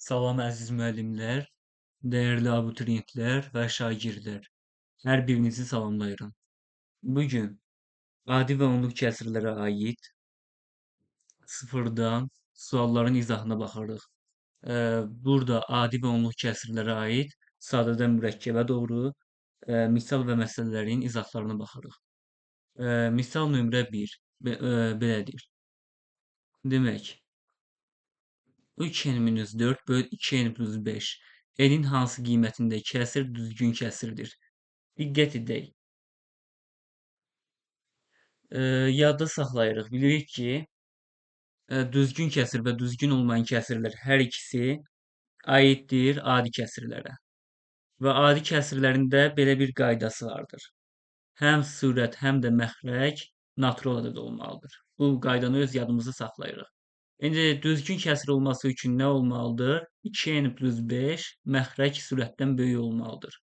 Salam əziz müəllimlər, dəyərli abituriyentlər və şagirdlər. Hər birinizi salamlayıram. Bu gün adi və onluq kəsrlərə aid sıfırdan sualların izahına baxarıq. Burada adi və onluq kəsrlərə aid sadədən mürəkkəbə doğru misal və məsələlərin izahlarına baxarıq. Misal nömrə 1 belədir. Demək, 3n-4 bölü 2n plus 5 n'in hansı qiymətində kəsir düzgün kəsirdir? Diqqət edək. Yadda saxlayırıq. Bilirik ki, düzgün kəsir və düzgün olmayan kəsirlər hər ikisi aiddir adi kəsirlərə. Və adi kəsirlərin də belə bir qaydası vardır. Həm surət, həm də məxrəc natural ədəd olmalıdır. Bu qaydanı öz yadımızda saxlayırıq. İndi düzgün kəsir olması üçün nə olmalıdır? 2n plus 5 məxrəc sürətdən böyük olmalıdır.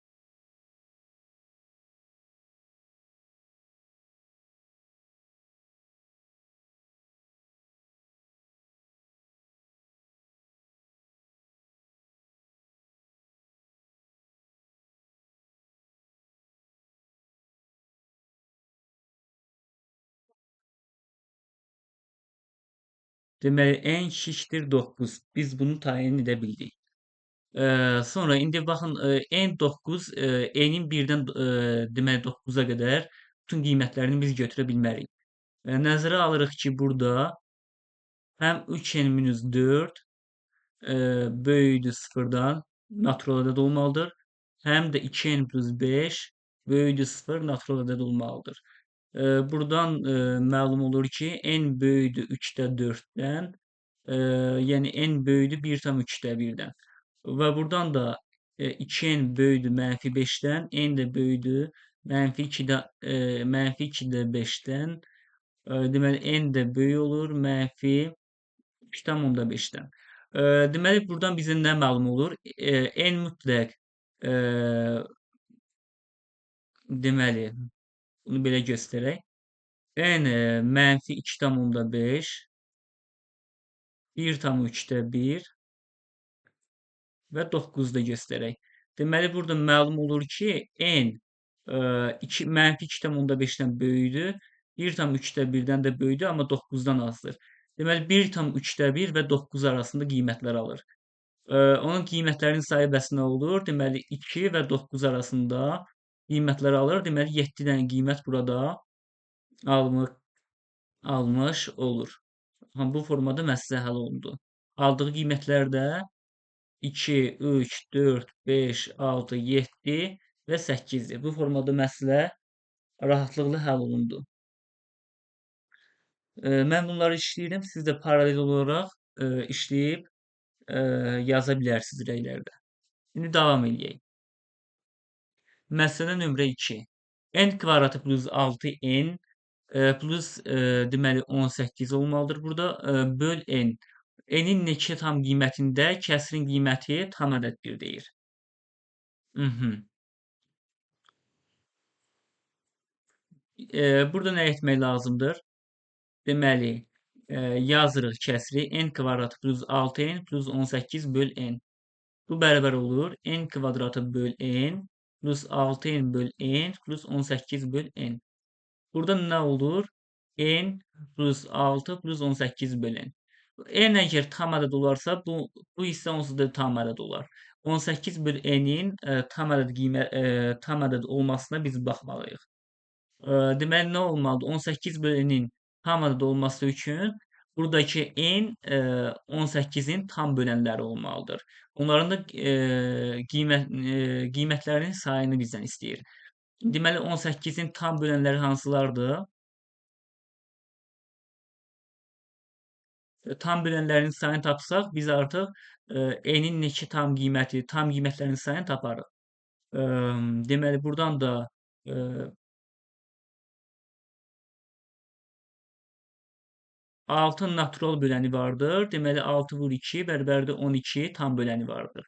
Deməli, n şişdir 9. Biz bunu təyin edə bildik. Sonra indi baxın, n9, n-in 1-dən deməli 9-a qədər bütün qiymətlərini biz götürə bilmərik. Nəzərə alırıq ki, burada həm 3n-4 böyükdür 0-dan natural ədəd olmalıdır. Həm də 2n plus 5 böyükdür 0 natural ədəd olmalıdır. Buradan məlum olur ki, n böyükdür 3-də 4-dən, yəni n böyükdür 1,3-də 1-dən. Və buradan da 2n böyükdür mənfi 5-dən, n də böyükdür mənfi 2-də 5-dən. Deməli, n də böyük olur mənfi 3,5-dən. Deməli, buradan bizə nə məlum olur? N mütləq deməli, bunu belə göstərək. N mənfi 2,5, 1,3-də 1 və 9-da göstərək. Deməli, burada məlum olur ki, n mənfi 2,5-dən böyükdür, 1,3-də 1-dən də böyükdür, amma 9-dan azdır. Deməli, 1,3-də 1 və 9 arasında qiymətlər alır. Onun qiymətlərinin sayı bəs nə olur? Deməli, 2 və 9 arasında qiymətləri alır. Deməli, 7 dənə qiymət burada almış olur. Bu formada məsələ həll olundu. Aldığı qiymətlər də 2, 3, 4, 5, 6, 7 və 8-dir. Bu formada məsələ rahatlıqla həll olundu. Mən bunları işləyirəm. Siz də paralel olaraq işləyib yaza bilərsiniz rəylərdə. İndi davam edək. Məsələ nömrə 2. N kvadratı plus 6n plus deməli 18 olmalıdır burada. Böl n. N-in neçə tam qiymətində kəsrin qiyməti tam ədəddir deyir. Burada nə etmək lazımdır? Deməli, yazırıq kəsri n kvadratı plus 6n plus 18 böl n. Bu bərabər olur n kvadratı böl n plus 6n böl n plus 18 böl n. Burada nə olur? N plus 6 plus 18 böl n. N əgər tam ədəd olarsa, bu hissə onsuz da tam ədəd olar. 18 böl n-in tam ədəd olmasına biz baxmalıyıq. Deməli, nə olmalıdır? 18 böl n-in tam ədəd olması üçün buradakı n 18-in tam bölənləri olmalıdır. Onların da qiymətlərinin sayını bizdən istəyir. Deməli, 18-in tam bölənləri hansılardır? Tam bölənlərin sayını tapsaq, biz artıq n-in neçə tam qiyməti, tam qiymətlərinin sayını taparıq. Deməli, buradan da 6 natural böləni vardır. Deməli, 6 vur 2 bərabərdir 12 tam böləni vardır.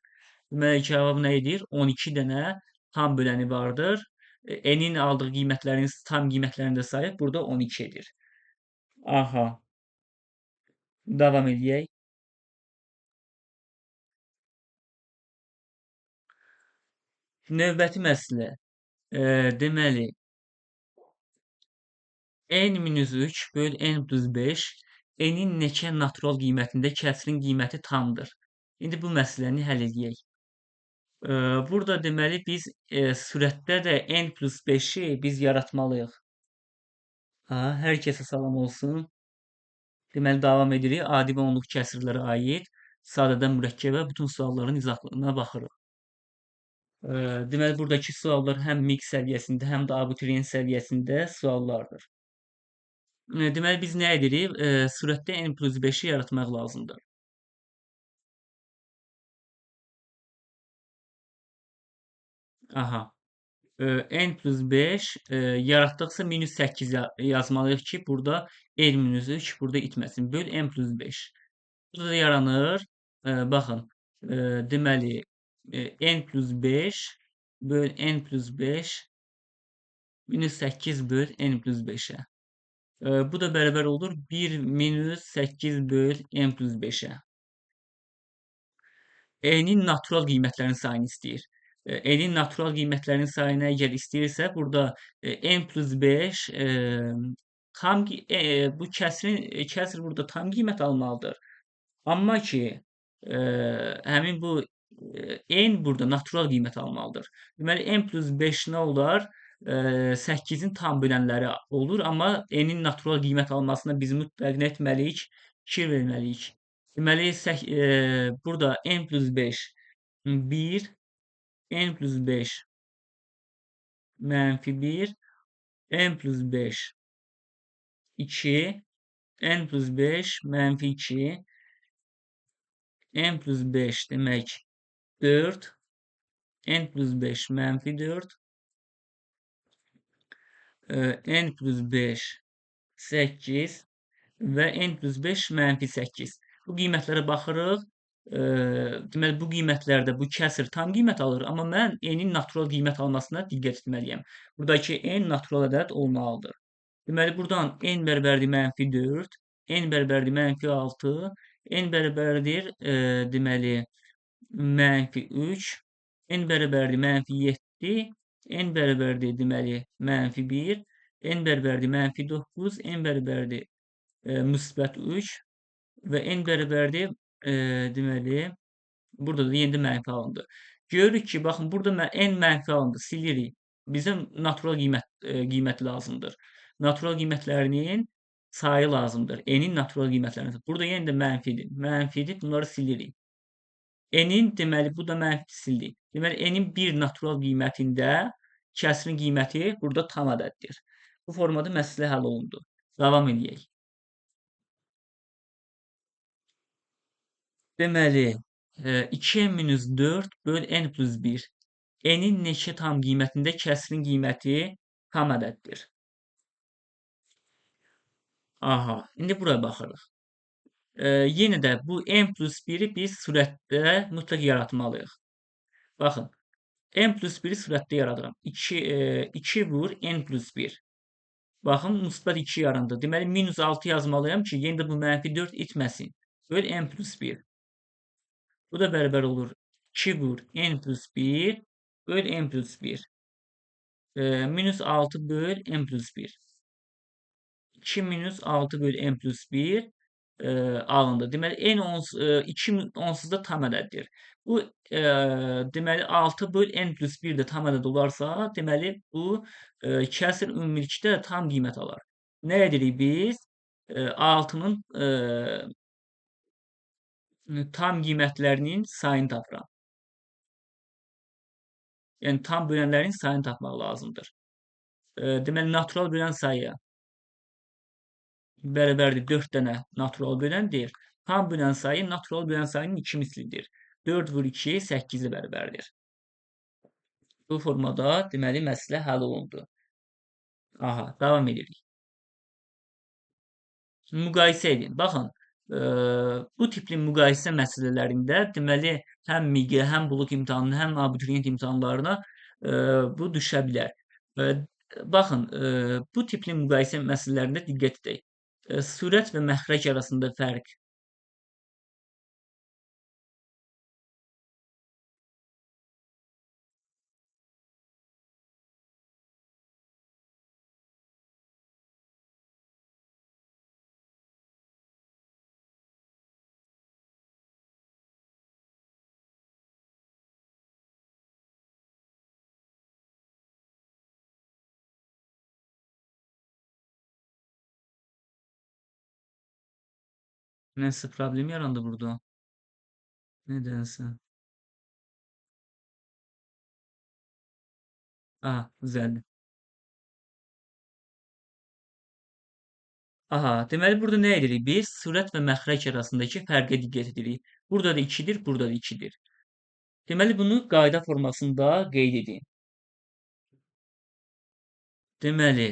Deməli, cavab nə edir? 12 dənə tam böləni vardır. N-in aldığı qiymətlərin tam qiymətlərinin də sayı burada 12-dir. Aha. Davam edək. Növbəti məsələ. Deməli, n-3 böl n+5 n-in neçə natural qiymətində kəsrin qiyməti tamdır. İndi bu məsələni həll edək. Burada deməli biz sürətdə də n+5-i biz yaratmalıyıq. Hər kəsə salam olsun. Deməli davam edirik. Adi və onluq kəsrlərə aid sadədən mürəkkəbə bütün sualların izahlarına baxırıq. Deməli buradakı suallar həm MIQ səviyyəsində, həm də abituriyent səviyyəsində suallardır. Deməli biz nə edirik? Sürətdə n+5-i yaratmaq lazımdır. Aha. n+5 yaratdıqsa -8 yazmalıyıq ki, burada n-3 burada itməsin. Böl n+5. Burada da yaranır. Baxın. Deməli n+5 böl n+5 -8 böl n+5-ə. Bu da bərabər olur 1 -8 böl n+5-ə. N-in natural qiymətlərinin sayını istəyir. N-in natural qiymətlərinin sayını əgər istəyirsə, burada n+5 bu kəsr burada tam qiymət almalıdır. Amma ki, həmin bu n burada natural qiymət almalıdır. Deməli n+5 nə olar? 8-in tam bölənləri olur, amma n-in natural qiymət almasına biz mütləq nə etməliyik? 2 verməliyik. Deməli burada n+5 1, n+5 -1, n+5 2, n+5 -2, n+5 demək 4, n+5 -4, n+5 8 və n+5 -8. Bu qiymətlərə baxırıq. Deməli bu qiymətlərdə bu kəsr tam qiymət alır, amma mən n-in natural qiymət almasına diqqət etməliyəm. Buradakı n natural ədəd olmalıdır. Deməli buradan n bərabərdir -4, n bərabərdir -6, n bərabərdir deməli -3, n bərabərdir -7, n bərabərdir deməli -1, n bərabərdir -9, n bərabərdir -3 və n bərabərdir deməli burada da yenə də mənfi alındı. Görürük ki, baxın burada n mənfi alındı, silirik. Bizə natural qiymət lazımdır. Natural qiymətlərinin sayı lazımdır. N-in natural qiymətlərini. Burada yenə də mənfidir. Mənfidir. Bunları silirik. N-in deməli bu da mənfi sildik. Deməli n-in bir natural qiymətində kəsrin qiyməti burada tam ədəddir. Bu formada məsələ həll olundu. Davam edək. Deməli 2n-4 böl n+1. N-in neçə tam qiymətində kəsrin qiyməti tam ədəddir. Aha, indi buraya baxırıq. Yenə də bu n+1-i biz sürətdə mütləq yaratmalıyıq. Baxın, n+1-i sürətdə yaradıram. 2 vur n+1. Baxın, müsbət 2 yarandı. Deməli, -6 yazmalıyam ki, yenə də bu -4 itməsin. Böl n+1. Bu da bərabər olur 2 vur n+1 böl n+1. -6 böl n+1. 2 -6 böl n+1 alındı. Deməli, n 2 onsuz da tam ədəddir. Bu deməli 6 böl n+1 də tam ədəd olarsa, deməli bu kəsr ümumilikdə tam qiymət alar. Nə edirik biz? 6-nın tam qiymətlərinin sayını tapıram. Yəni tam bölənlərin sayını tapmaq lazımdır. Deməli natural bölən sayı bərabərdir 4 dənə natural böləndir. Tam bölən sayı natural bölən sayının 2 mislidir. 4 vur 2 8-ə bərabərdir. Bu formada deməli məsələ həll olundu. Aha, davam edirik. Müqayisə edin. Baxın, bu tipli müqayisə məsələlərində deməli həm MİQ-ə, həm blok imtahanına, həm abituriyent imtahanlarına bu düşə bilər. Baxın, bu tipli müqayisə məsələlərində diqqət edək. Sürət və məxrəc arasında fərq. Nəsə problem yarandı burada. Nədənsə. Aha, düzəldi. Aha, deməli burada nə edirik biz? Sürət və məxrəc arasındakı fərqə diqqət edirik. Burada da 2-dir, burada da 2-dir. Deməli bunu qayda formasında qeyd edin. Deməli,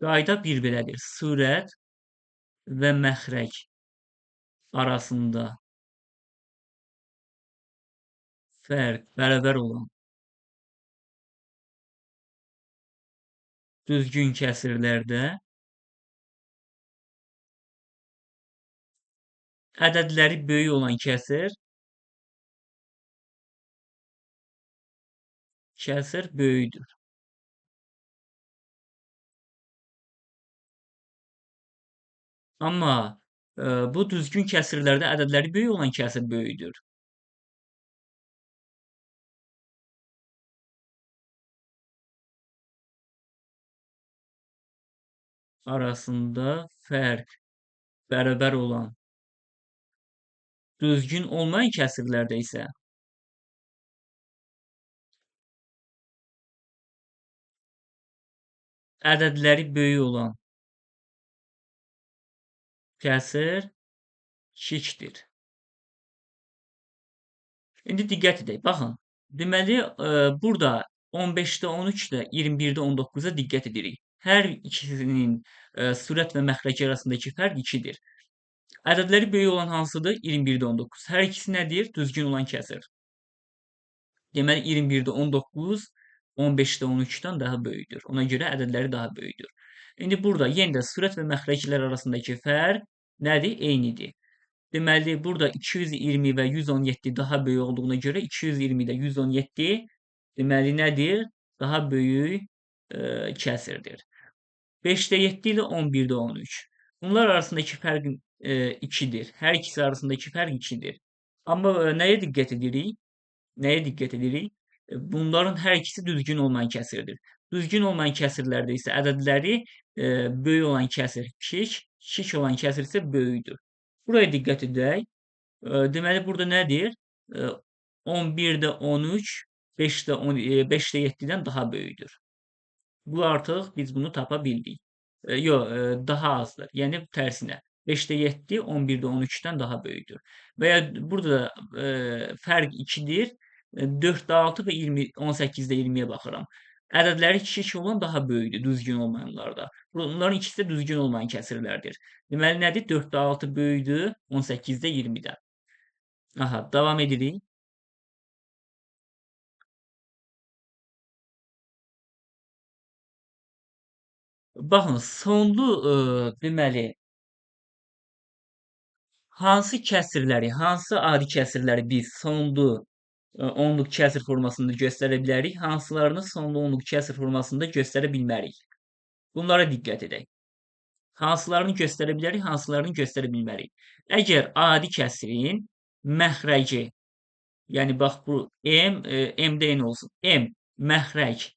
qayda bir belədir. Sürət və məxrəc arasında fərq bərabər olan düzgün kəsirlərdə ədədləri böyük olan kəsir böyükdür. Amma bu düzgün kəsirlərdə ədədləri böyük olan kəsir böyükdür. Arasında fərq bərabər olan düzgün olmayan kəsirlərdə isə ədədləri böyük olan kəsir kiçikdir. İndi diqqət edək. Baxın. Deməli, burada 15-də 13-də 21-də 19-a diqqət edirik. Hər ikisinin sürət və məxrəc arasındakı fərq 2-dir. Ədədləri böyük olan hansıdır? 21-də 19. Hər ikisi nədir? Düzgün olan kəsir. Deməli 21-də 19 15-də 13-dən daha böyükdür. Ona görə ədədləri daha böyükdür. İndi burada yenə də sürət və məxrəclər arasındakı fərq nədir? Eynidir. Deməli burada 220 və 117 daha böyük olduğuna görə 220-də 117 deməli nədir? Daha böyük kəsirdir. 5-də 7 ilə 11-də 13. Bunlar arasındakı fərq 2-dir. Hər ikisi arasındakı fərq 2-dir. Amma nəyə diqqət edirik? Nəyə diqqət edirik? Bunların hər ikisi düzgün olmayan kəsirdir. Düzgün olmayan kəsirlərdə isə ədədləri böyük olan kəsir kiçik, kiçik olan kəsir isə böyükdür. Buraya diqqət edək. Deməli burada nədir? 11-də 13 5-də 10 5-də 7-dən daha böyükdür. Bu artıq biz bunu tapa bildik. Yox, daha azdır. Yəni tərsinə. 5-də 7 11-də 13-dən daha böyükdür. Və ya burada da fərq 2-dir. 4-də 6 və 20 18-də 20-yə baxıram. Ədədləri kiçik olan daha böyükdür düzgün olmayanlarda. Bunların ikisi də düzgün olmayan kəsirlərdir. Deməli nədir? 4-də 6 böyükdür 18-də 20-dən. Aha, davam edirik. Baxın, sonlu deməli hansı kəsirləri, hansı adi kəsirləri biz sonlu onluq kəsir formasında göstərə bilərik, hansılarını sonlu onluq kəsir formasında göstərə bilmərik. Bunlara diqqət edək. Hansılarını göstərə bilərik, hansılarını göstərə bilmərik. Əgər adi kəsirin məxrəci, yəni bax bu M-də N olsun. M məxrəc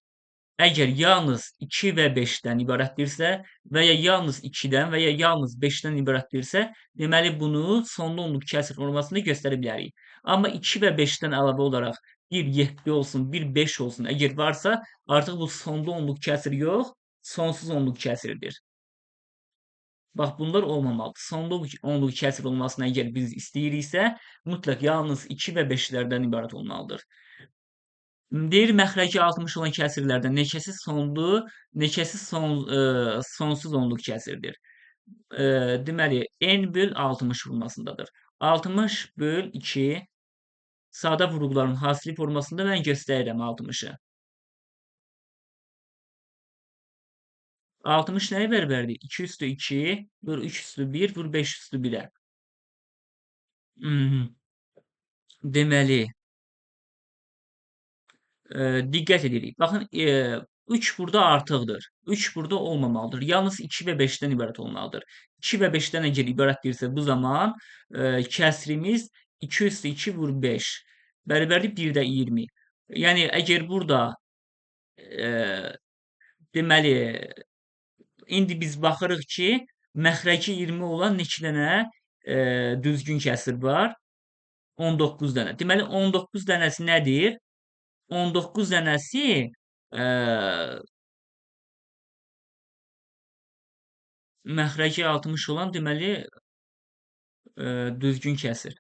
əgər yalnız 2 və 5-dən ibarətdirsə və ya yalnız 2-dən və ya yalnız 5-dən ibarətdirsə, deməli bunu sonlu onluq kəsir formasında göstərə bilərik. Amma 2 və 5-dən əlavə olaraq bir 7 olsun, bir 5 olsun, əgər varsa, artıq bu sonlu onluq kəsir yox, sonsuz onluq kəsirdir. Bax, bunlar olmamalıdır. Sonlu onluq kəsir olmasını əgər biz istəyiriksə, mütləq yalnız 2 və 5-lərdən ibarət olmalıdır. Deyir məxrəci 60 olan kəsirlərdən neçəsi sonlu, neçəsi sonsuz onluq kəsirdir. Deməli, n böl 60 formasındadır. 60 böl 2 sadə vurğuların hasili formasında mən göstərirəm 60-ı. 60 nəyə bərabərdir? 2 üstü 2 vur 3 üstü 1 vur 5 üstü 1-ə. Deməli, diqqət edirik. Baxın, 3 burada artıqdır. 3 burada olmamalıdır. Yalnız 2 və 5-dən ibarət olmalıdır. 2 və 5-dən əgər ibarətdirsə bu zaman kəsrimiz 2 üstü 2 vur 5 bərabərdir 1-də 20. Yəni əgər burada deməli indi biz baxırıq ki, məxrəci 20 olan neçə dənə düzgün kəsir var? 19 dənə. Deməli 19 dənəsi nədir? 19 dənəsi e, məxrəci 60 olan deməli düzgün kəsir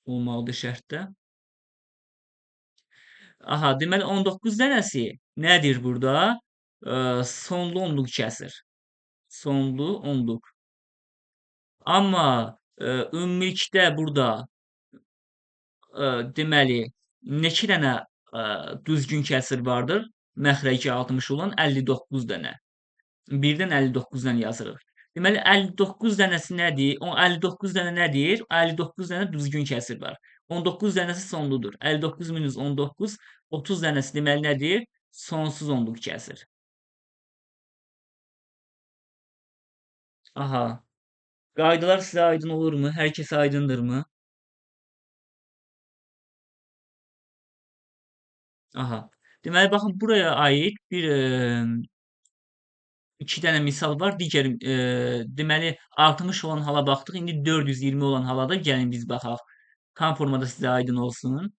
olmalıdır şərtdə. Aha, deməli 19 dənəsi nədir burada? Sonlu onluq kəsir. Sonlu onluq. Amma ümumilikdə burada deməli neçə dənə düzgün kəsir vardır? Məxrəci 60 olan 59 dənə. Birdən 59-dan yazırıq. Deməli 59 dənəsi nədir? O 59 dənə nədir? 59 dənə düzgün kəsir var. 19 dənəsi sonludur. 59 minus 19, 30 dənəsi deməli nədir? Sonsuz onluq kəsir. Aha. Qaydalar sizə aydın olurmu? Hər kəsə aydındırmı? Aha. Deməli baxın buraya aid iki dənə misal var. Digər deməli 60 olan hala baxdıq. İndi 420 olan hala da gəlin biz baxaq. Tam formada sizə aydın olsun.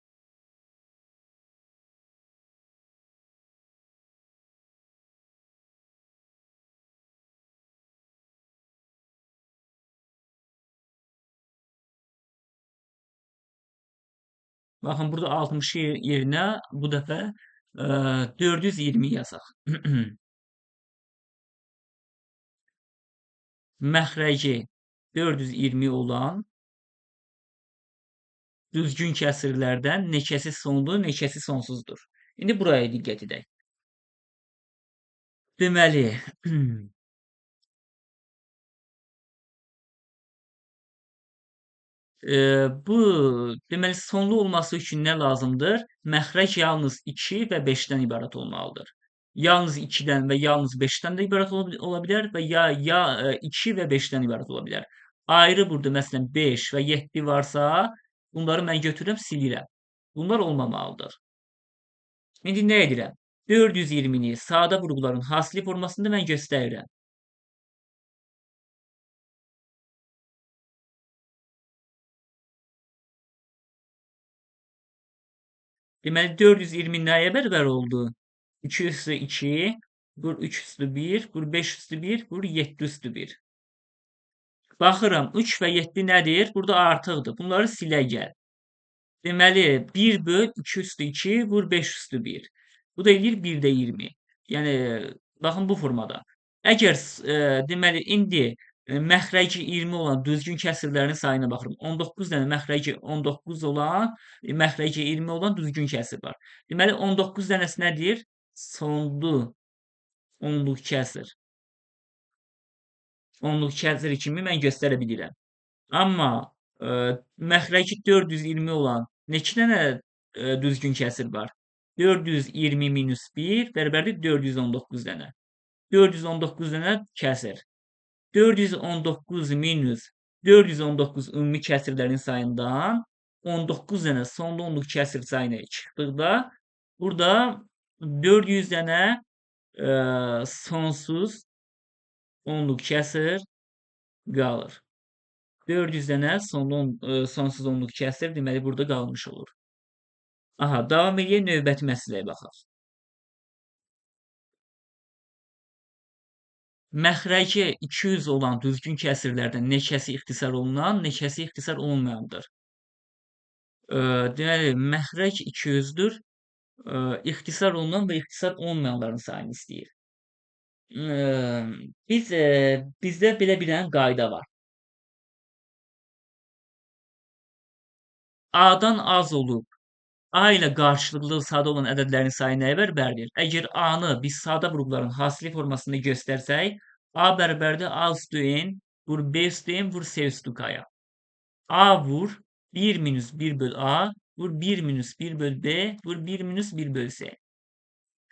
Baxın burada 60 yerinə bu dəfə 420 yazaq. Məxrəci 420 olan düzgün kəsirlərdən neçəsi sonlu, neçəsi sonsuzdur? İndi buraya diqqət edək. Deməli, bu deməli sonlu olması üçün nə lazımdır? Məxrəc yalnız 2 və 5-dən ibarət olmalıdır. Yalnız 2-dən və yalnız 5-dən də ibarət ola bilər və ya 2 və 5-dən ibarət ola bilər. Ayrı burada məsələn 5 və 7 varsa, bunları mən götürürəm, silirəm. Bunlar olmamalıdır. İndi nə edirəm? 420-ni sadə vurğuların hasili formasında mən göstərirəm. Deməli 420 nəyə bərabər oldu? 2 üstü 2, vur 3 üstü 1, vur 5 üstü 1, vur 7 üstü 1. Baxıram 3 və 7 nədir? Burada artıqdır. Bunları silə gəl. Deməli 1 böl 2 üstü 2 vur 5 üstü 1. Bu da eləyir 1-də 20. Yəni baxın bu formada. Əgər deməli indi məxrəci 20 olan düzgün kəsirlərin sayına baxıram. 19 dənə məxrəci 19 olan, məxrəci 20 olan düzgün kəsir var. Deməli 19 dənəsi nədir? Sonlu onluq kəsir. Onluq kəsir kimi mən göstərə bilirəm. Amma məxrəci 420 olan neçə dənə düzgün kəsir var? 420 minus 1 bərabərdir 419 dənə. 419 dənə kəsir. 419 minus 419 ümumi kəsirlərin sayından 19 dənə sonlu onluq kəsir sayını çıxdıqda burada 400 dənə sonsuz onluq kəsir qalır. 400 dənə sonsuz onluq kəsir deməli burada qalmış olur. Aha, davam edək növbəti məsələyə baxaq. Məxrəci 200 olan düzgün kəsirlərdən neçəsi ixtisar olunan, neçəsi ixtisar olunmayandır? Deməli, məxrəc 200-dür. İxtisar olunan və ixtisar olmayanların sayını istəyir. Bizdə belə bir dənə qayda var. A-dan az olub A ilə qarşılıqlı sadə olan ədədlərin sayı nəyə bərabərdir? Əgər A-nı biz sadə qrupların hasili formasında göstərsək, A bərabərdir A üstü N vur B üstü N vur C üstü K-ya. A vur 1 minus 1 böl A vur 1 minus 1 böl B vur 1 minus 1 böl C.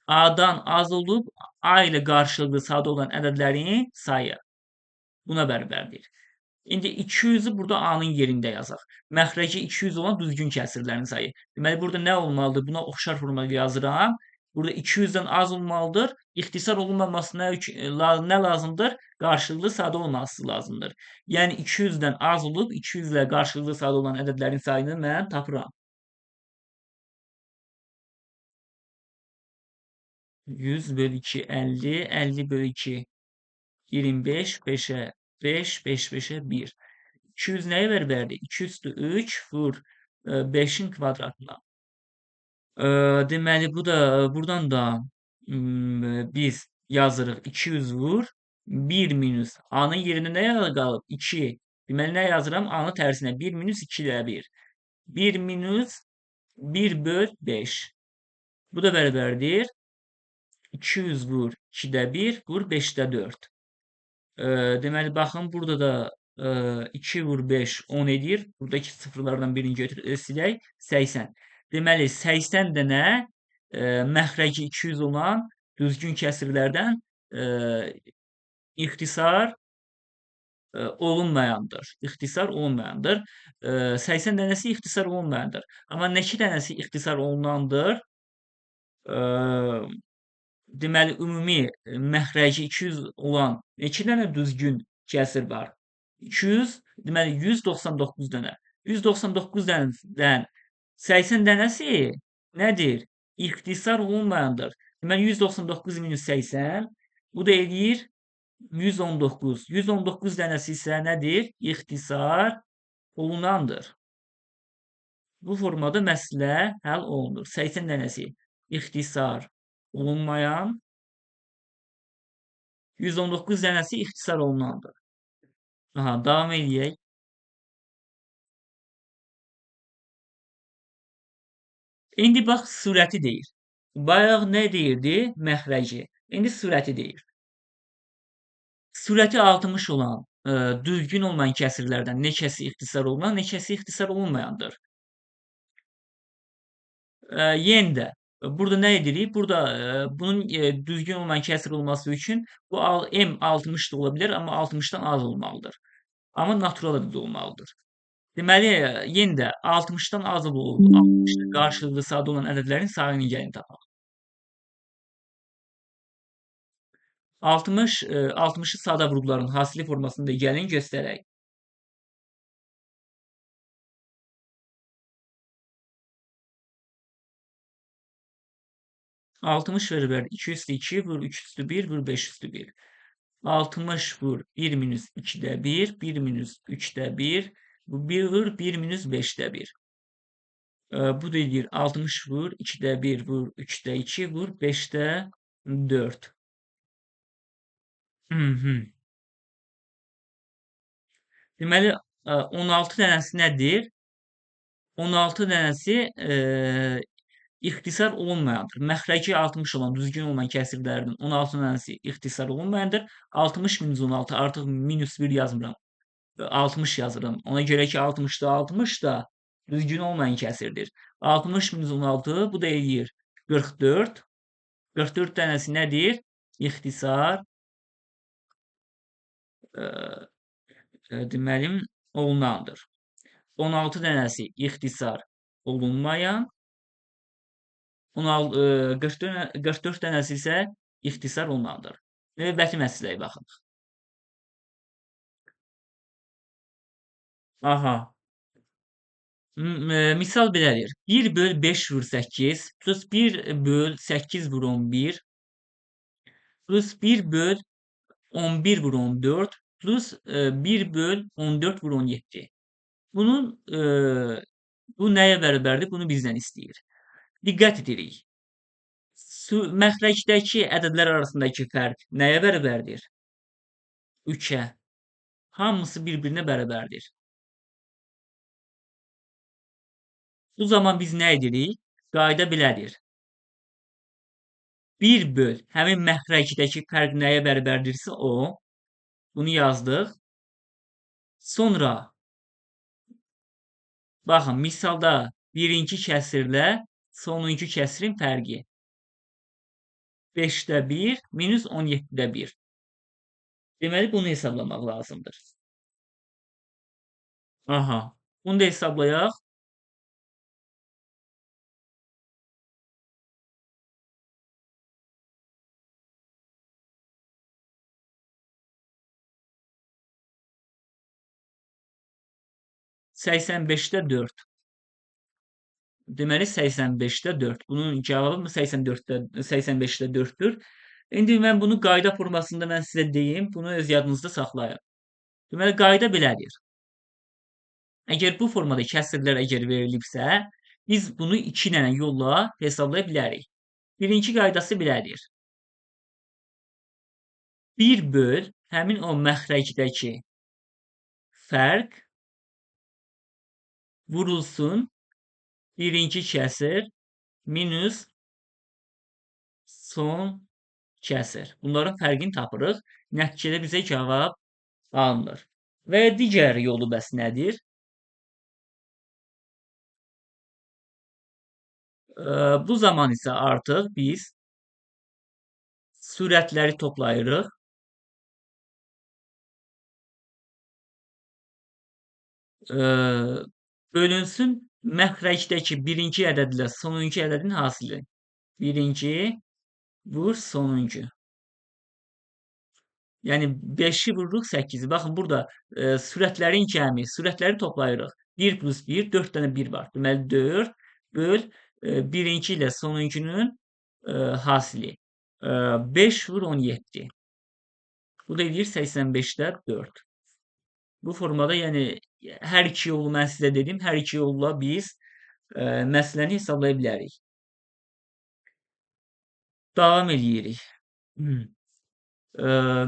A-dan az olub A ilə qarşılıqlı sadə olan ədədlərin sayı buna bərabərdir. İndi 200-ü burada A-nın yerində yazaq. Məxrəci 200 olan düzgün kəsirlərin sayı. Deməli burada nə olmalıdır? Buna oxşar formada yazıram. Burada 200-dən az olmalıdır. İxtisar olunmamasına nə lazımdır? Qarşılıqlı sadə olması lazımdır. Yəni 200-dən az olub 200 ilə qarşılıqlı sadə olan ədədlərin sayını mən tapıram. 100 bölü 2 50, 50 bölü 2 25, 5'e 5, 5 5'e 1. 200 neye beraberdi? 2 üstü 3 vur 5'in kvadratına. Deməli bu da buradan da biz yazırıq 200 vur 1 minus a-nın yerinə nə qalıb? 2. Deməli nə yazıram? A-nın tərsinə 1 minus 2 də 1. 1 minus 1 böl 5. Bu da bərabərdir. 200 vur 2'də 1 vur 5'də 4. Deməli baxın burada da 2 vur 5 10 edir. Buradakı sıfırlardan birini silək 80. Deməli 80 dənə məxrəci 200 olan düzgün kəsrlərdən ixtisar olunmayandır. İxtisar olunmayandır. 80 dənəsi ixtisar olunmayandır. Amma neçə dənəsi ixtisar olunandır? Deməli ümumi məxrəci 200 olan neçə dənə düzgün kəsir var? 200, deməli 199 dənə. 199 dənədən 80 dənəsi nədir? İxtisar olunmayandır. Deməli 199 minus 80 bu da eləyir 119. 119 dənəsi isə nədir? İxtisar olunandır. Bu formada məsələ həll olunur. 80 dənəsi ixtisar olunmayan, 119 dənəsi ixtisar olunandır. Aha, davam eləyək. İndi bax sürəti deyir. Bayaq nə deyirdi? Məxrəci. İndi sürəti deyir. Sürəti 60 olan, düzgün olmayan kəsirlərdən neçəsi ixtisar olunan, neçəsi ixtisar olunmayandır? Yenə də burada nə edirik? Burada bunun düzgün olmayan kəsr olması üçün bu m 60 da ola bilər, amma 60-dan az olmalıdır. Amma natural ədəd olmalıdır. Deməli, yenə də 60-dan az olub 60 qarşılıqlı sadə olan ədədlərin sayını gəlin tapaq. 60 60-ı sadə vurduqların hasili formasında gəlin göstərək. 60 beraber 2 üstü 2 vur 3 üstü 1 vur 5 üstü 1. 60 vur 1 minus 2'de 1, 1 minus 3'te 1, bu 1 vur 1 minus 5'te 1. Bu değil 60 vur 2'de 1 vur 3'te 2 vur 5'te 4. Hı hı. Deməli 16 dənəsi nədir? 16 dənəsi ixtisar olunmayandır. Məxrəci 60 olan, düzgün olmayan kəsirlərdən 16 dənəsi ixtisar olunmayandır. 60 minus 16 artıq minus 1 yazmıram. 60 yazıram. Ona görə ki 60'da 60 da düzgün olmayan kəsirdir. 60 minus 16 bu da eləyir 44. 44 dənəsi nədir? İxtisar deməli olunandır. 16 dənəsi ixtisar olunmayan, 44 dənəsi isə ixtisar olunandır. Növbəti məsələyə baxın. Aha. Misal belədir. 1 böl 5 vur 8 plus 1 böl 8 vur 11 plus 1 böl 11 vur 14 plus 1 böl 14 vur 17. Bunun bu nəyə bərabərdir? Bunu bizdən istəyir. Diqqət edirik. Məxrəcdəki ədədlər arasındakı fərq nəyə bərabərdir? 3'ə. Hamısı bir-birinə bərabərdir. Bu zaman biz nə edirik? Qayda belədir. 1 böl həmin məxrəcdəki fərq nəyə bərabərdirsə o. Bunu yazdıq. Sonra baxın misalda birinci kəsirlə sonuncu kəsirin fərqi. 5'də 1 minus 17'də 1. Deməli bunu hesablamaq lazımdır. Aha. Bunu da hesablayaq. 85'də 4. Deməli 85'də 4. Bunun cavabı 84'də 85'də 4'tür. İndi mən bunu qayda formasında mən sizə deyim. Bunu öz yadınızda saxlayın. Deməli qayda belədir. Əgər bu formada kəsrlər əgər verilibsə, biz bunu 2 dənə yolla hesablaya bilərik. Birinci qaydası belədir. 1 böl həmin o məxrəcdəki fərq vurulsun birinci kəsir minus son kəsir. Bunların fərqini tapırıq. Nəticədə bizə cavab alınır. Və digər yolu bəs nədir? Bu zaman isə artıq biz sürətləri toplayırıq. Bölünsün məxrəcdəki birinci ədədlə sonuncu ədədin hasili. Birinci vur sonuncu. Yəni 5'i vururuq 8'i. Baxın burada sürətlərin cəmi, sürətləri toplayırıq. 1 plus 1, 4 dənə 1 var. Deməli 4 böl birinci ilə sonuncunun hasili. 5 vur 17. Bu da edir 85'də 4. Bu formada yəni hər iki yolu mən sizə dedim. Hər iki yolla biz məsələni hesablaya bilərik. Davam edirik.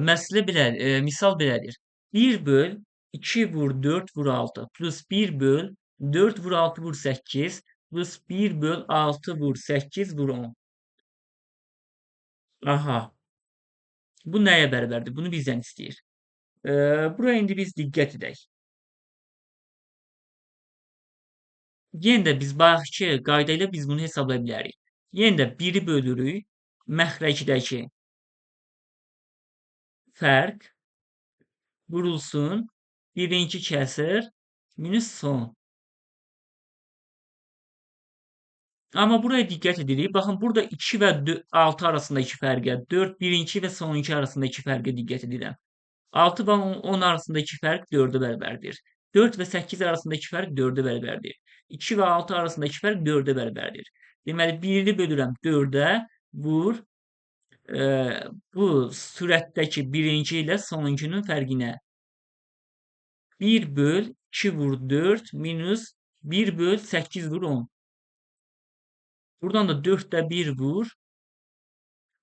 Məsələ misal belədir. 1 böl 2 vur 4 vur 6 plus 1 böl 4 vur 6 vur 8 plus 1 böl 6 vur 8 vur 10. Aha. Bu nəyə bərabərdir? Bunu bizdən istəyir. Buraya indi biz diqqət edək. Yenə də biz bayaqki qayda ilə biz bunu hesablaya bilərik. Yenə də 1'i bölürük məxrəcdəki fərq vurulsun birinci kəsir minus son. Amma buraya diqqət edirik. Baxın burada 2 və 6 arasındakı fərqə, 4 birinci və sonuncu arasındakı fərqə diqqət edirəm. 6 və 10 arasındakı fərq 4'ə bərabərdir. 4 və 8 arasındakı fərq 4'ə bərabərdir. 2 və 6 arasındakı fərq 4'ə bərabərdir. Deməli 1'i bölürəm 4'ə vur bu sürətdəki birinci ilə sonuncunun fərqinə. 1 böl 2 vur 4 minus 1 böl 8 vur 10. Buradan da 4'də 1 vur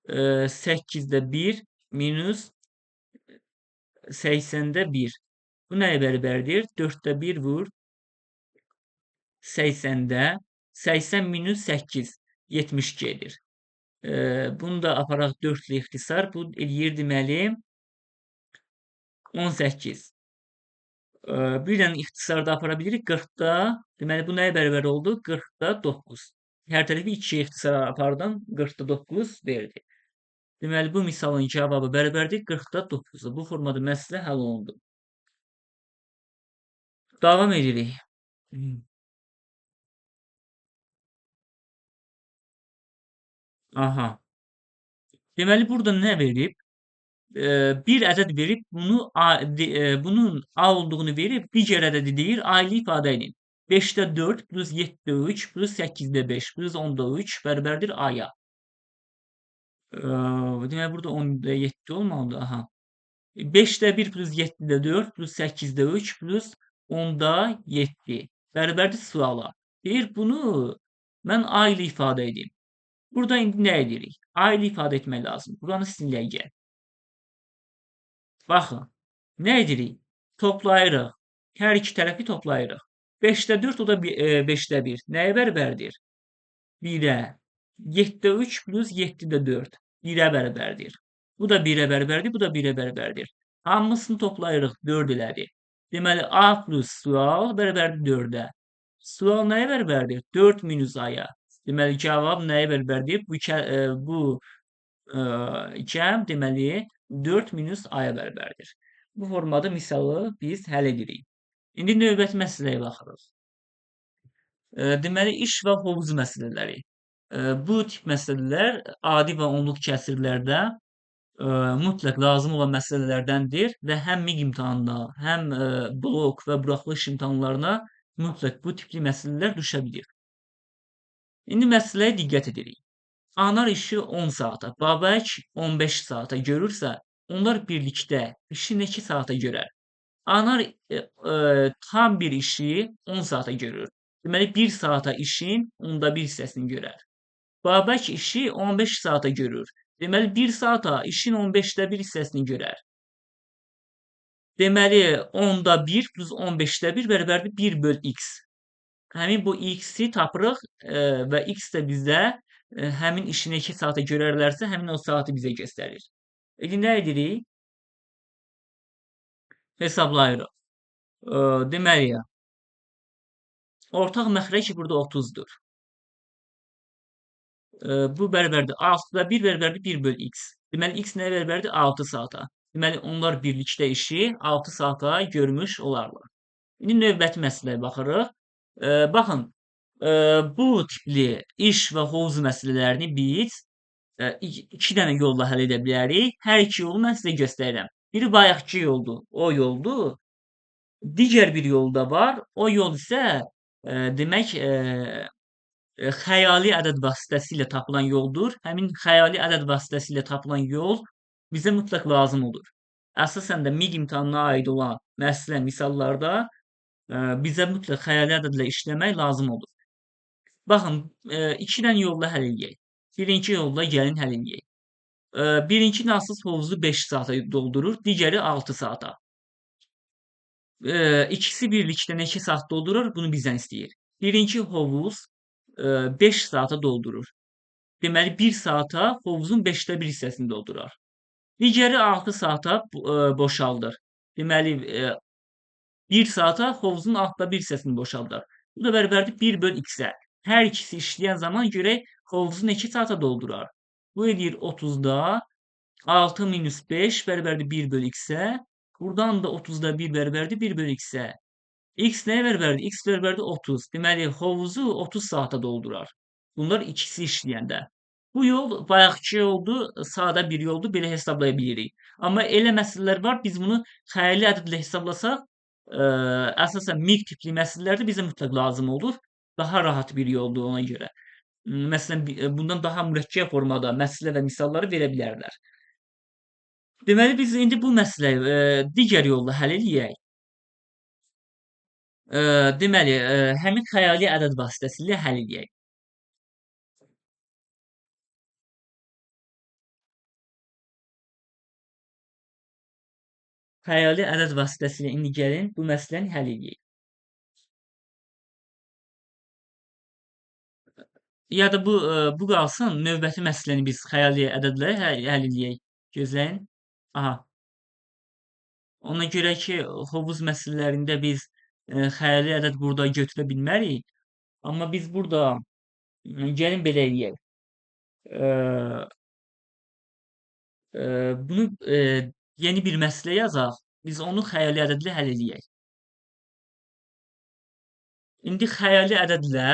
8'də 1 minus 80'də 1. Bu nəyə bərabərdir? 4'də 1 vur 80'də 80 minus 8 72'dir. Bunu da aparaq 4 ilə ixtisar. Bu eləyir deməli 18. Bir dənə ixtisarda apara bilirik 40'da. Deməli bu nəyə bərabər oldu? 40'da 9. Hər tərəfi 2'yə ixtisar apardım. 40'da 9 verdi. Deməli bu misalın cavabı bərabərdir 40'da 9'a. Bu formada məsələ həll olundu. Davam edirik. Aha. Deməli burada nə verib? Bir ədəd verib bunun A olduğunu verib digər ədədi deyir A-lı ifadə edin. 5'də 4 plus 7'də 3 plus 8'də 5 plus 10'da 3 bərabərdir A-ya. Deməli burada 10'da 7 olmalıdır. Aha. 5'də 1 plus 7'də 4 plus 8'də 3 plus 10'da 7 bərabərdir suala. Deyir bunu mən A ilə ifadə edeyim. Burada indi nə edirik? A ilə ifadə etmək lazım. Buranı silək gəl. Baxın. Nə edirik? Toplayırıq. Hər iki tərəfi toplayırıq. 5'də 4 o da 5'də 1. Nəyə bərabərdir? 1'ə. 7'də 3 plus 7'də 4. 1'ə bərabərdir. Bu da 1'ə bərabərdir. Bu da 1'ə bərabərdir. Hamısını toplayırıq. 4 elədi. Deməli A plus sual bərabərdir 4'ə. Sual nəyə bərabərdir? 4 minus A-ya. Deməli cavab nəyə bərabərdir? Bu cəm deməli 4 minus A-ya bərabərdir. Bu formada misalı biz həll edirik. İndi növbəti məsələyə baxırıq. Deməli iş və hovuz məsələləri. Bu tip məsələlər adi və onluq kəsirlərdə mütləq lazım olan məsələlərdəndir və həm MIQ imtahanına, həm blok və buraxılış imtahanlarına Mütləq bu tipli məsələlər düşə bilir. İndi məsələyə diqqət edirik. Anar işi 10 saata, Babək 15 saata görürsə, onlar birlikdə işi neçə saata görər? Anar tam bir işi 10 saata görür. Deməli 1 saata işin onda bir hissəsini görər. Babək işi 15 saata görür. Deməli 1 saata işin 15də bir hissəsini görər. Deməli 10da 1 plus 15də 1 bərabərdir 1 böl x. Həmin bu x-i tapırıq və x də bizə həmin işi neçə saata görərlərsə, həmin o saatı bizə göstərir. İndi nə edirik? Hesablayırıq. Deməli, ortaq məxrəc burada 30-dur. Bu bərabərdir 6-da 1 bərabərdir 1 böl x. Deməli, x nəyə bərabərdir? 6 saata. Deməli, onlar birlikdə işi 6 saata görmüş olarlar. İndi növbəti məsələyə baxırıq. Baxın, bu tipli iş və hovuz məsələlərini biz iki dənə yolla həll edə bilərik. Hər iki yolu mən sizə göstərirəm. Biri bayaqki yoldur, o yoldur. Digər bir yol da var. O yol isə demək xəyali ədəd vasitəsilə tapılan yoldur. Həmin xəyali ədəd vasitəsilə tapılan yol bizə mütləq lazım olur. Əsasən də MIQ imtahanına aid olan məsələ, misallarda bizə mütləq xəyali ədədlə işləmək lazım olur. Baxın, iki dənə yolla həll eləyək. Birinci yolla gəlin həll eləyək. Birinci nasız hovuzu 5 saata doldurur, digəri 6 saata. İkisi birlikdə neçə saat doldurur? Bunu bizdən istəyir. Birinci hovuz 5 saata doldurur. Deməli 1 saata hovuzun 5də 1 hissəsini doldurar. Digəri 6 saata boşaldır. Deməli 1 saata hovuzun 6da 1 hissəsini boşaldır. Bu da bərabərdir 1 böl x-ə. Hər ikisi işləyən zaman görək hovuzu neçə saata doldurar. Bu edir 30-da 6 minus 5 bərabərdir 1 böl x-ə. Buradan da 30-da 1 bərabərdir 1 böl x-ə. X nəyə bərabərdir? X bərabərdir 30. Deməli, hovuzu 30 saata doldurar. Bunlar ikisi işləyəndə. Bu yol bayaqki yoldur, sadə bir yoldur, belə hesablaya bilirik. Amma elə məsələlər var, biz bunu xəyali ədədlə hesablasaq, əsasən MIQ tipli məsələlərdə bizə mütləq lazım olur. Daha rahat bir yoldur ona görə. Məsələn, bundan daha mürəkkəb formada məsələ və misalları verə bilərlər. Deməli, biz indi bu məsələyi digər yolla həll eləyək. Deməli, həmin xəyali ədəd vasitəsilə həll eləyək. Xəyali ədəd vasitəsilə indi gəlin bu məsələni həll eləyək. Ya da bu qalsın, növbəti məsələni biz xəyali ədədlə həll eləyək. Gözləyin. Aha. Ona görə ki, hovuz məsələlərində biz xəyali ədəd burada götürə bilmərik. Amma biz burada gəlin belə eləyək. Eee Bunu yeni bir məsələ yazaq. Biz onu xəyali ədədlə həll eləyək. İndi xəyali ədədlə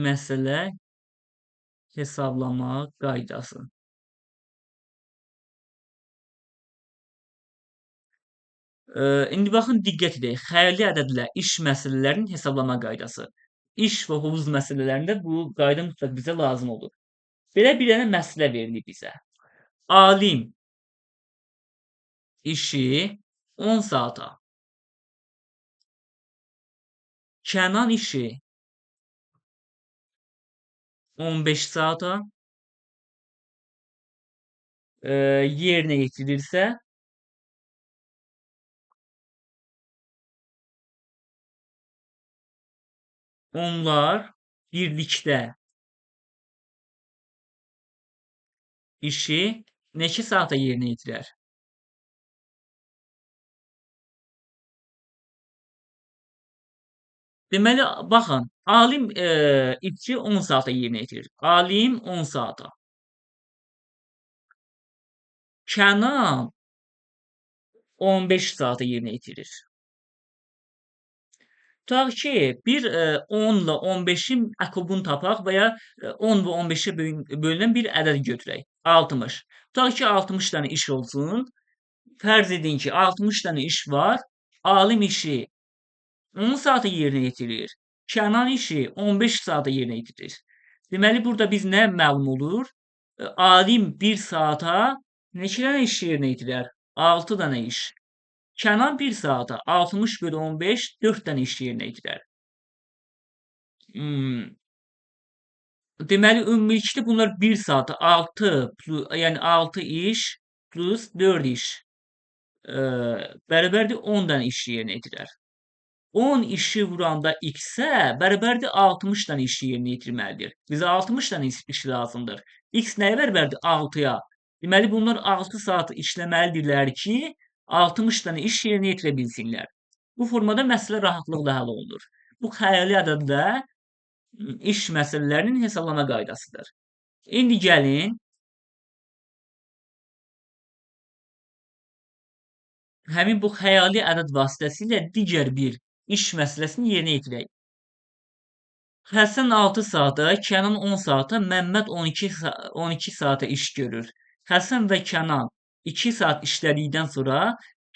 məsələ hesablama qaydası. İndi baxın, diqqət edək. Xəyali ədədlə iş məsələlərinin hesablama qaydası. İş və hovuz məsələlərində bu qayda mütləq bizə lazım olur. Belə bir dənə məsələ verilib bizə. Alim işi 10 saata, Kənan işi 15 saata yerinə yetirilirsə, onlar birlikdə işi neçə saata yerinə yetirər? Deməli, baxın, alim işçi 10 saata yerinə yetirir. Alim 10 saata. Kənan 15 saata yerinə yetirir. Tutaq ki, bir 10 ilə 15-in əkobunu tapaq və ya 10 və 15-ə bölünən bir ədəd götürək. 60. Tutaq ki, 60 dənə iş olsun. Fərz edin ki, 60 dənə iş var. Alim işi 10 saata yerinə yetirir. Kənan işi 15 saata yerinə yetirir. Deməli, burada biz nə məlum olur? Alim 1 saata neçə dənə iş yerinə yetirər? 6 dənə iş. Kənan 1 saata 60 bölü 15 4 dənə iş yerinə yetirər. Hmm. Deməli, ümumilikdə bunlar 1 saata 6 yəni 6 iş plus 4 iş bərabərdir 10 dənə iş yerinə yetirər. 10 işi vuranda x-ə bərabərdir 60 dənə iş yerinə yetirməlidir. Bizə 60 dənə iş lazımdır. X nəyə bərabərdir? 6-ya. Deməli, bunlar 6 saat işləməlidirlər ki, 60 dənə iş yerinə yetirə bilsinlər. Bu formada məsələ rahatlıqla həll olunur. Bu xəyali ədəddə iş məsələlərinin hesablama qaydasıdır. İndi gəlin həmin bu xəyali ədəd vasitəsilə digər bir iş məsələsini yerinə yetirək. Həsən 6 saata, Kənan 10 saata, Məmməd 12 saata iş görür. Həsən və Kənan 2 saat işlədikdən sonra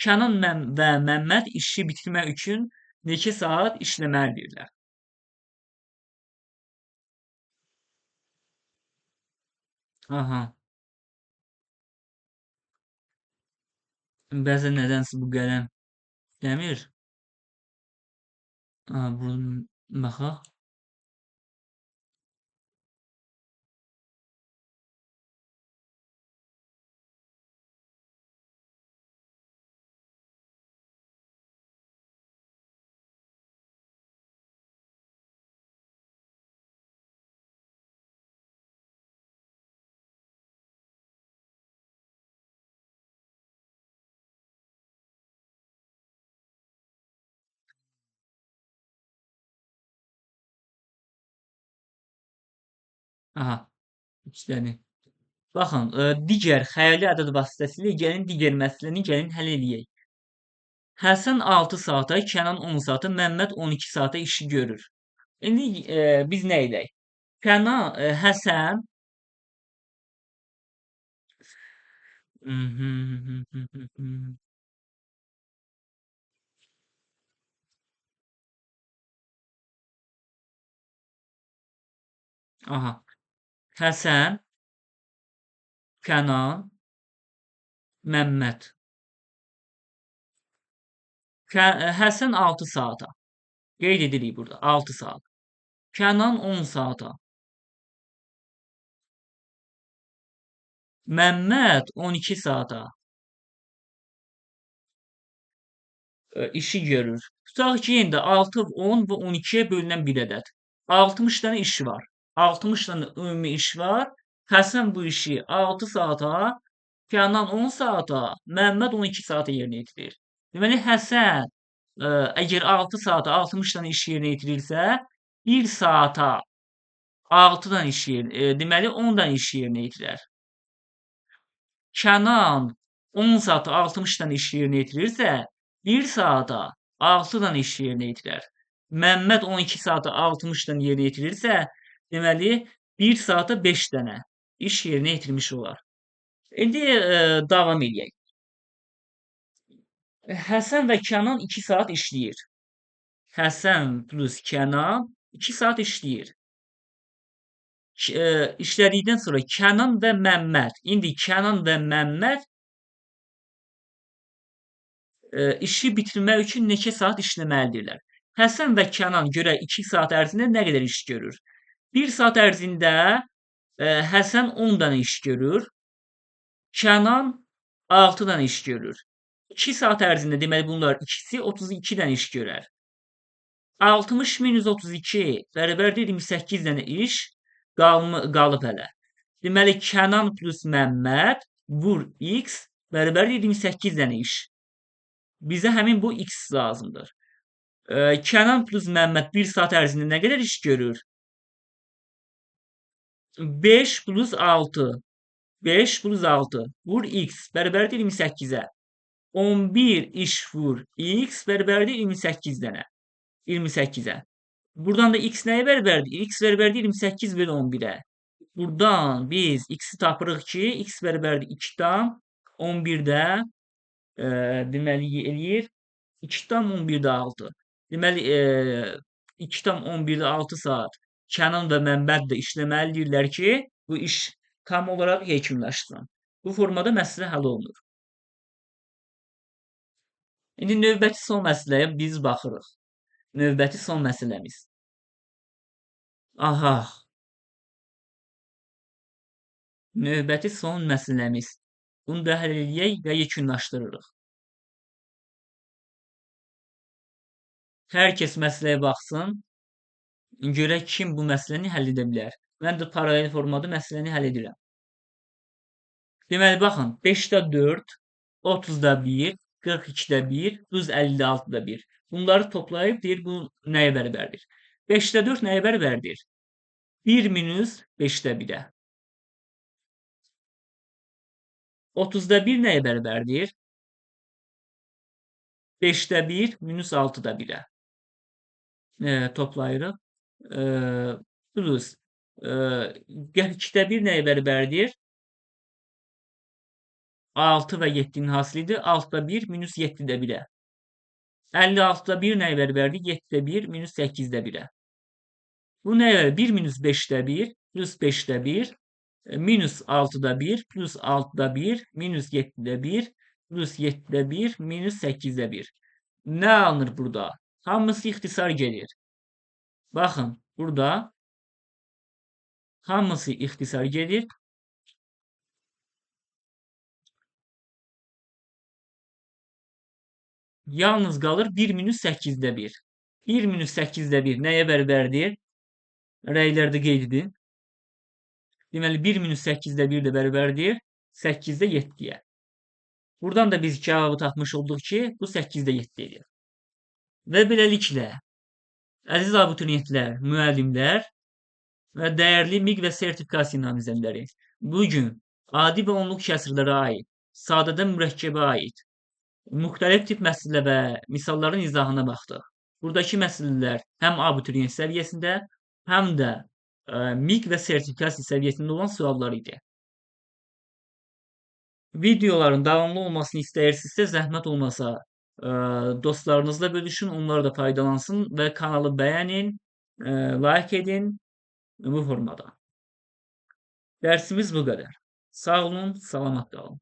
Kənan və Məmməd işi bitirmək üçün neçə saat işləməlidirlər? Aha, bəzən nədənsə bu qələm işləmir. Aha, bunu baxaq. Aha, işlədi. Baxın, digər xəyali ədəd vasitəsilə gəlin digər məsələni gəlin həll eləyək. Həsən 6 saata, Kənan 10 saata, Məmməd 12 saata işi görür. İndi biz nə edək? Həsən aha, Həsən, Kənan, Məmməd. Həsən 6 saata. Qeyd edirik burada 6 saat. Kənan 10 saata. Məmməd 12 saata işi görür. Tutaq ki, indi 6, 10 və 12-yə bölünən bir ədəd. 60 dənə işi var. 60 dənə ümumi iş var. Həsən bu işi 6 saata, Kənan 10 saata, Məmməd 12 saata yerinə yetirir. Deməli, Həsən əgər 6 saata 60 dənə iş yerinə yetirirsə, 1 saata 6 dənə iş yerinə, deməli 10 dənə iş yerinə yetirər. Kənan 10 saata 60 dənə iş yerinə yetirirsə, 1 saata 6 dənə iş yerinə yetirər. Məmməd 12 saata 60 dənə yerinə yetirirsə, deməli 1 saata 5 dənə iş yerinə yetirmiş olar. İndi davam eləyək. Həsən və Kənan 2 saat işləyir. Həsən plus Kənan 2 saat işləyir. İşlədikdən sonra Kənan və Məmməd. İndi Kənan və Məmməd işi bitirmək üçün neçə saat işləməlidirlər? Həsən və Kənan görək 2 saat ərzində nə qədər iş görür? 1 saat ərzində Həsən 10 dənə iş görür. Kənan 6 dənə iş görür. 2 saat ərzində deməli bunlar ikisi 32 dənə iş görər. 60 minus 32 bərabərdir 28 dənə iş qalıb hələ. Deməli Kənan plus Məmməd vur x bərabərdir 28 dənə iş. Bizə həmin bu x lazımdır. Kənan plus Məmməd 1 saat ərzində nə qədər iş görür? 5 plus 6. 5 plus 6 vur x bərabərdir 28-ə. 11 iş vur x bərabərdir 28 dənə. 28'e. Buradan da x nəyə bərabərdir? X bərabərdir 28 bölü 11'ə. Buradan biz x'i tapırıq ki, x bərabərdir 2'dan 11'də deməli eləyir 2'dan 11'də 6. Deməli 2'dan 11'də 6 saat Kənan və Məmməd də işləməlidirlər ki, bu iş tam olaraq yekunlaşsın. Bu formada məsələ həll olunur. İndi növbəti son məsələyə biz baxırıq. Növbəti son məsələmiz. Aha, növbəti son məsələmiz. Bunu da həll eləyək və yekunlaşdırırıq. Hər kəs məsələyə baxsın. Görək kim bu məsələni həll edə bilər. Mən də paralel formada məsələni həll edirəm. Deməli, baxın, 5'də 4, 30'da 1, 42'də 1, 156'da 1. Bunları toplayıb deyir, bu nəyə bərabərdir? 5'də 4 nəyə bərabərdir? 1 minus 5'də 1'ə. 30'da 1 nəyə bərabərdir? 5'də 1 minus 6'da 1'ə. Toplayırıq. Plus 42'də 1 nəyə bərabərdir? 6 və 7'nin hasilidir. 6'da 1 minus 7'də 1'ə. 56'da 1 nəyə bərabərdir? 7'də 1 minus 8'də 1'ə. Bu nəyə bərabər? 1 minus 5'də 1 plus 5'də 1 minus 6'da 1 plus 6'da 1 minus 7'də 1 plus 7'də 1 minus 8'də 1. Nə alınır burada? Hamısı ixtisar gedir. Baxın, burada hamısı ixtisar gedir. Yalnız qalır 1 minus 8'də 1. 1 minus 8'də 1 nəyə bərabərdir? Rəylərdə qeyd edin. Deməli, 1 minus 8'də 1 də bərabərdir 8'də 7'yə. Buradan da biz cavabı tapmış olduq ki, bu 8'də 7 edir. Və beləliklə, əziz abituriyentlər, müəllimlər və dəyərli MİQ və sertifikasiya namizədləri, bugün adi və onluq kəsrlərə aid, sadədən mürəkkəbə aid müxtəlif tip məsələ və misalların izahına baxdıq. Buradakı məsələlər həm abituriyent səviyyəsində, həm də MİQ və sertifikasiya səviyyəsində olan suallar idi. Videoların davamlı olmasını istəyirsinizsə, zəhmət olmasa dostlarınızla bölüşün, onlar da faydalansın və kanalı bəyənin, like edin bu formada. Dərsimiz bu qədər. Sağ olun, salamat qalın.